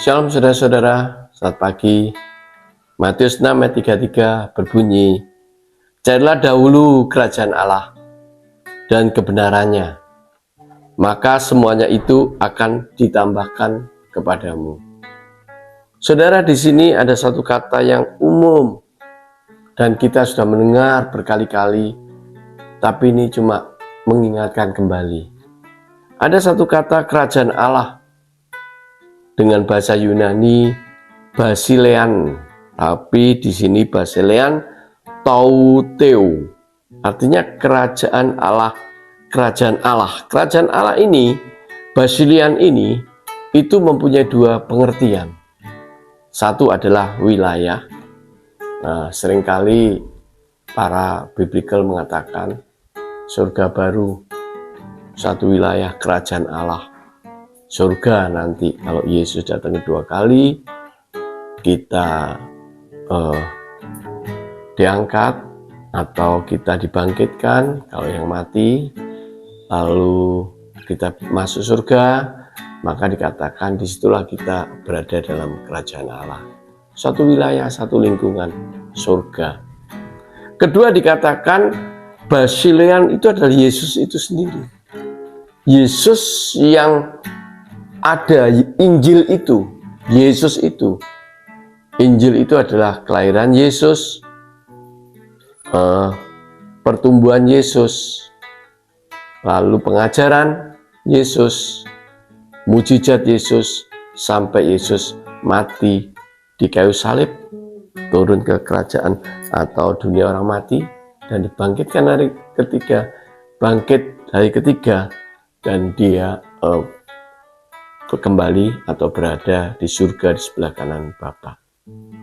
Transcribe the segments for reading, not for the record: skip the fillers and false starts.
Shalom saudara-saudara, selamat pagi. Matius 6 ayat 33 berbunyi, carilah dahulu kerajaan Allah dan kebenarannya, maka semuanya itu akan ditambahkan kepadamu. Saudara, di sini ada satu kata yang umum dan kita sudah mendengar berkali-kali, tapi ini cuma mengingatkan kembali. Ada satu kata kerajaan Allah dengan bahasa Yunani basilean, tapi di sini basilean tauteo, artinya kerajaan Allah. Kerajaan Allah, kerajaan Allah ini, basilean ini, itu mempunyai dua pengertian. Satu adalah wilayah. Nah, seringkali para biblical mengatakan surga baru, satu wilayah kerajaan Allah. Surga nanti kalau Yesus datang kedua kali, kita diangkat atau kita dibangkitkan kalau yang mati, lalu kita masuk surga, maka dikatakan disitulah kita berada dalam kerajaan Allah. Satu wilayah, satu lingkungan, surga. Kedua dikatakan basilean itu adalah Yesus itu sendiri. Yesus yang ada, Injil itu, Yesus itu. Injil itu adalah kelahiran Yesus, pertumbuhan Yesus, lalu pengajaran Yesus, mujizat Yesus, sampai Yesus mati di kayu salib, turun ke kerajaan atau dunia orang mati, dan dibangkitkan hari ketiga, bangkit hari ketiga, dan dia kembali atau berada di surga di sebelah kanan Bapa.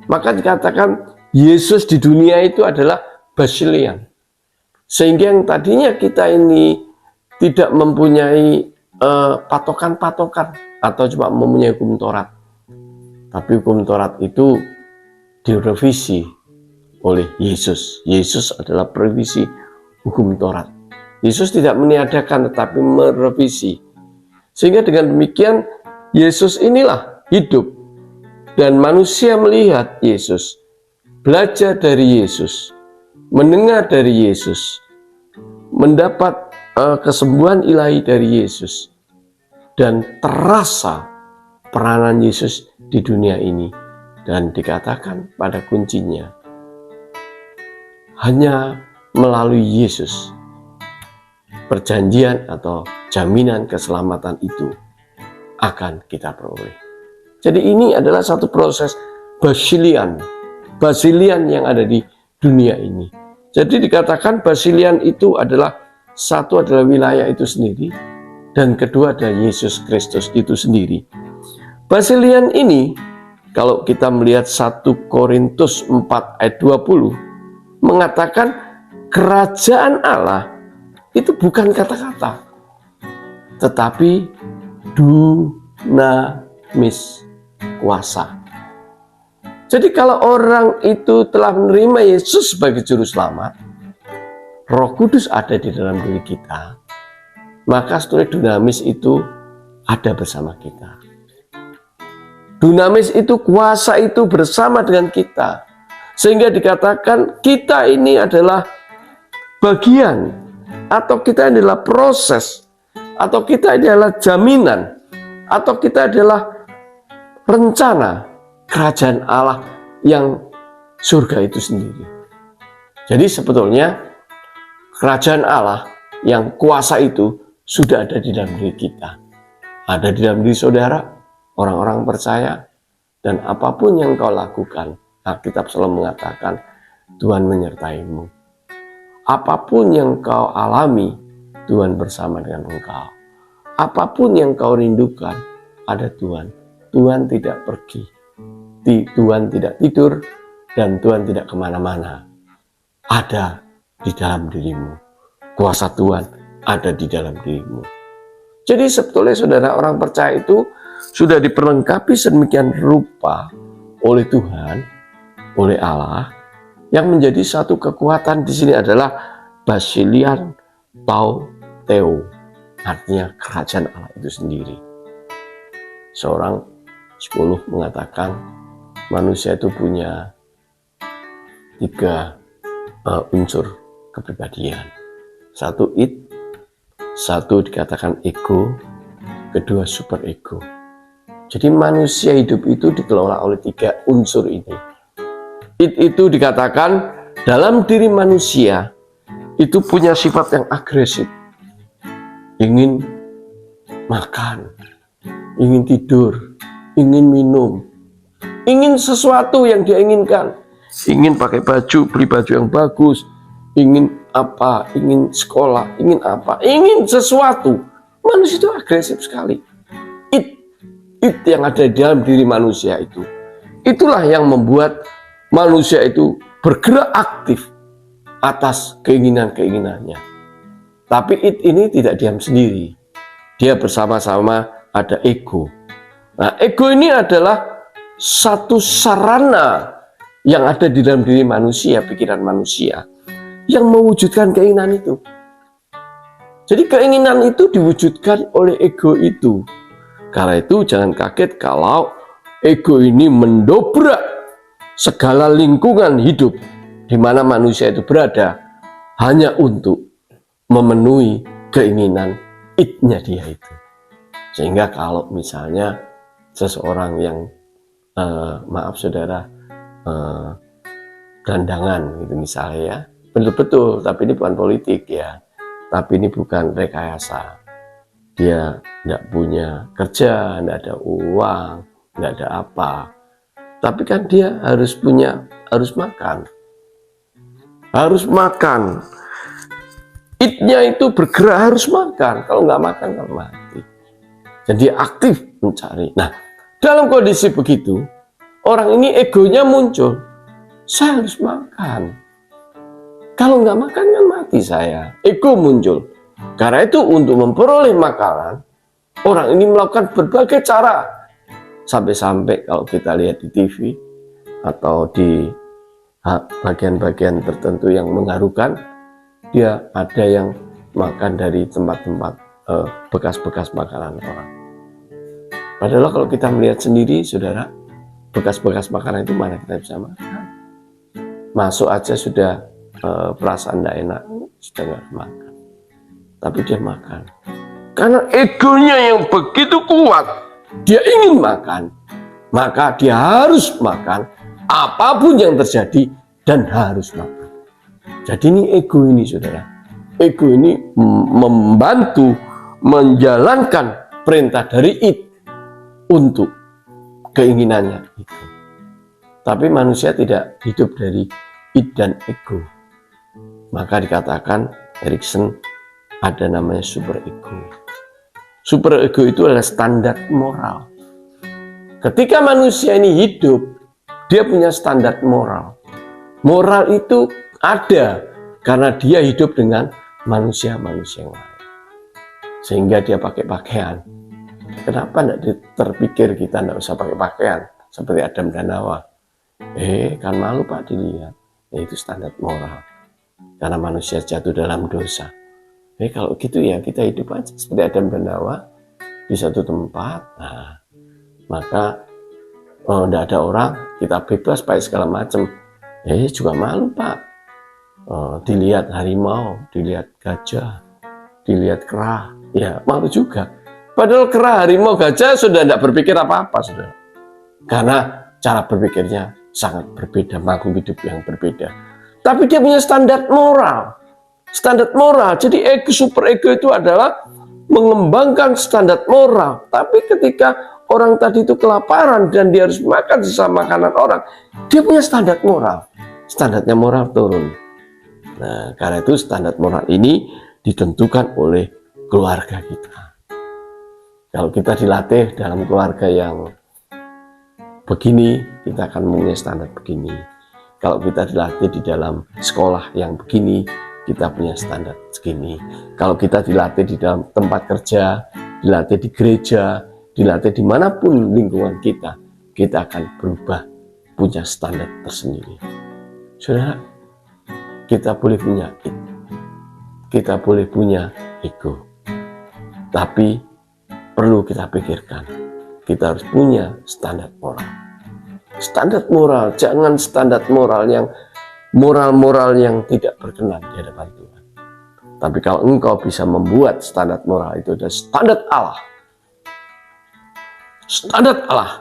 Maka dikatakan Yesus di dunia itu adalah basilean. Sehingga yang tadinya kita ini tidak mempunyai patokan-patokan atau cuma mempunyai hukum Taurat. Tapi hukum Taurat itu direvisi oleh Yesus. Yesus adalah perevisi hukum Taurat. Yesus tidak meniadakan tetapi merevisi. Sehingga dengan demikian Yesus inilah hidup dan manusia melihat Yesus, belajar dari Yesus, mendengar dari Yesus, mendapat kesembuhan ilahi dari Yesus, dan terasa peranan Yesus di dunia ini. Dan dikatakan pada kuncinya, hanya melalui Yesus perjanjian atau jaminan keselamatan itu akan kita peroleh. Jadi ini adalah satu proses basilean yang ada di dunia ini. Jadi dikatakan basilean itu adalah satu adalah wilayah itu sendiri, dan kedua adalah Yesus Kristus itu sendiri. Basilean ini kalau kita melihat 1 Korintus 4 ayat 20 mengatakan kerajaan Allah itu bukan kata-kata, tetapi dunamis, kuasa. Jadi kalau orang itu telah menerima Yesus sebagai juru selamat, Roh Kudus ada di dalam diri kita, maka sebenarnya dunamis itu ada bersama kita. Dunamis itu, kuasa itu bersama dengan kita, sehingga dikatakan kita ini adalah bagian, atau kita adalah proses, atau kita adalah jaminan, atau kita adalah rencana kerajaan Allah yang surga itu sendiri. Jadi sebetulnya kerajaan Allah yang kuasa itu sudah ada di dalam diri kita, ada di dalam diri saudara, orang-orang percaya, dan apapun yang kau lakukan, Alkitab selalu mengatakan Tuhan menyertaimu. Apapun yang kau alami, Tuhan bersama dengan engkau. Apapun yang kau rindukan, ada Tuhan. Tuhan tidak pergi, Tuhan tidak tidur, dan Tuhan tidak kemana-mana. Ada di dalam dirimu. Kuasa Tuhan ada di dalam dirimu. Jadi sebetulnya saudara, orang percaya itu sudah diperlengkapi sedemikian rupa oleh Tuhan, oleh Allah, yang menjadi satu kekuatan di sini adalah basilean tauteo, artinya kerajaan Allah itu sendiri. Seorang 10 mengatakan manusia itu punya 3 unsur kepribadian. 1 id, 1 dikatakan ego, kedua super ego. Jadi manusia hidup itu dikelola oleh 3 unsur ini. Id itu dikatakan dalam diri manusia itu punya sifat yang agresif, ingin makan, ingin tidur, ingin minum, ingin sesuatu yang dia inginkan, ingin pakai baju, beli baju yang bagus, ingin apa, ingin sekolah, ingin apa, ingin sesuatu. Manusia itu agresif sekali. It yang ada di dalam diri manusia itu, itulah yang membuat manusia itu bergerak aktif atas keinginan-keinginannya. Tapi it ini tidak diam sendiri, dia bersama-sama ada ego. Nah, ego ini adalah satu sarana yang ada di dalam diri manusia, pikiran manusia, yang mewujudkan keinginan itu. Jadi keinginan itu diwujudkan oleh ego itu. Karena itu jangan kaget kalau ego ini mendobrak segala lingkungan hidup di mana manusia itu berada hanya untuk memenuhi keinginan id-nya dia itu. Sehingga kalau misalnya seseorang yang maaf saudara gelandangan gitu misalnya ya, betul-betul, tapi ini bukan politik ya, tapi ini bukan rekayasa. Dia tidak punya kerja, tidak ada uang, tidak ada apa, tapi kan dia harus makan, harus makan. Id-nya itu bergerak harus makan, kalau nggak makan kan mati. Jadi aktif mencari. Nah, dalam kondisi begitu, orang ini egonya muncul, saya harus makan. Kalau nggak makan kan mati saya. Ego muncul. Karena itu untuk memperoleh makanan, orang ini melakukan berbagai cara. Sampai-sampai kalau kita lihat di TV atau di bagian-bagian tertentu yang mengharukan, dia ada yang makan dari tempat-tempat bekas-bekas makanan orang. Padahal kalau kita melihat sendiri, saudara, bekas-bekas makanan itu mana kita bisa makan. Masuk aja sudah perasaan tidak enak, sudah nggak makan. Tapi dia makan. Karena egonya yang begitu kuat, dia ingin makan. Maka dia harus makan, apapun yang terjadi, dan harus makan. Jadi ini ego ini, saudara. Ego ini membantu menjalankan perintah dari id untuk keinginannya itu. Tapi manusia tidak hidup dari id dan ego. Maka dikatakan Erikson ada namanya super ego. Super ego itu adalah standar moral. Ketika manusia ini hidup, dia punya standar moral. Moral itu ada karena dia hidup dengan manusia-manusia yang lain. Sehingga dia pakai pakaian. Kenapa tidak terpikir kita tidak usah pakai pakaian seperti Adam dan Hawa? Kan malu Pak dilihat. Itu standar moral. Karena manusia jatuh dalam dosa. Kalau gitu ya kita hidup aja seperti Adam dan Hawa di satu tempat. Nah, maka tidak ada orang, kita bebas pakai segala macam. Juga malu Pak. Dilihat harimau, dilihat gajah, dilihat kera, ya malu juga. Padahal kera, harimau, gajah sudah tidak berpikir apa-apa, saudara. Karena cara berpikirnya sangat berbeda, makhluk hidup yang berbeda. Tapi dia punya standar moral. Standar moral. Jadi ego, super ego itu adalah mengembangkan standar moral. Tapi ketika orang tadi itu kelaparan dan dia harus makan sisa makanan orang, dia punya standar moral. Standarnya moral turun. Nah, karena itu standar moral ini ditentukan oleh keluarga kita. Kalau kita dilatih dalam keluarga yang begini, kita akan mempunyai standar begini. Kalau kita dilatih di dalam sekolah yang begini, kita punya standar segini. Kalau kita dilatih di dalam tempat kerja, dilatih di gereja, dilatih dimanapun lingkungan kita akan berubah, punya standar tersendiri. Saudara, kita boleh punya id, kita boleh punya ego, tapi perlu kita pikirkan, kita harus punya standar moral. Standar moral, jangan standar moral yang tidak berkenan di hadapan Tuhan. Tapi kalau engkau bisa membuat standar moral itu adalah standar Allah. Standar Allah.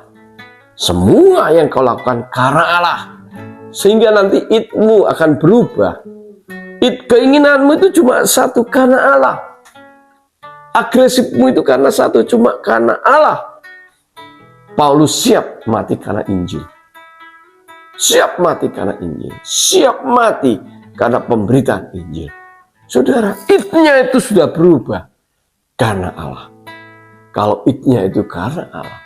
Semua yang kau lakukan karena Allah. Sehingga nanti itmu akan berubah. Keinginanmu itu cuma satu karena Allah. Agresifmu itu karena satu, cuma karena Allah. Paulus siap mati karena Injil. Siap mati karena Injil. Siap mati karena pemberitaan Injil. Saudara, itnya itu sudah berubah karena Allah. Kalau itnya itu karena Allah,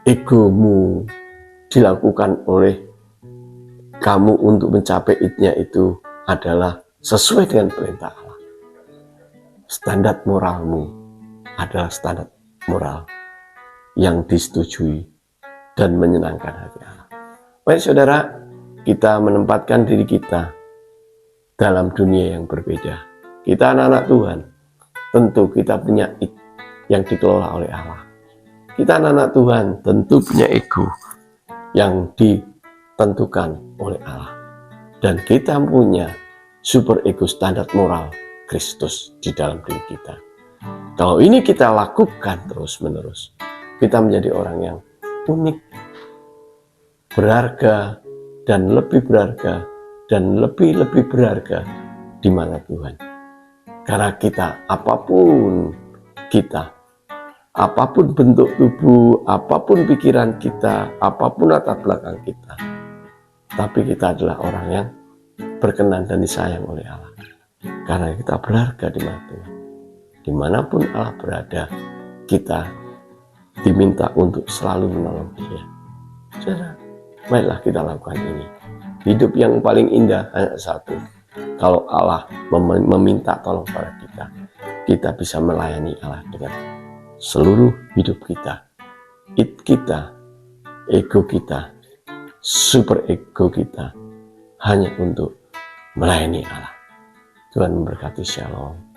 egomu dilakukan oleh kamu untuk mencapai itnya itu adalah sesuai dengan perintah Allah. Standar moralmu adalah standar moral yang disetujui dan menyenangkan hati Allah. Baik saudara, kita menempatkan diri kita dalam dunia yang berbeda. Kita anak-anak Tuhan, tentu kita punya it yang dikelola oleh Allah. Kita anak-anak Tuhan, tentu punya ego yang ditentukan oleh Allah. Dan kita punya super ego standar moral Kristus di dalam diri kita. Kalau ini kita lakukan terus-menerus, kita menjadi orang yang unik, berharga, dan lebih berharga, dan lebih berharga di mana Tuhan. Karena kita, apapun bentuk tubuh, apapun pikiran kita, apapun latar belakang kita, tapi kita adalah orang yang berkenan dan disayang oleh Allah. Karena kita berharga di mata Tuhan. Dimanapun Allah berada, kita diminta untuk selalu menolong Dia. Saudara, marilah kita lakukan ini. Hidup yang paling indah hanya satu. Kalau Allah meminta tolong pada kita, kita bisa melayani Allah dengan seluruh hidup kita. It kita, ego kita, super ego kita, hanya untuk melayani Allah. Tuhan memberkati. Shalom.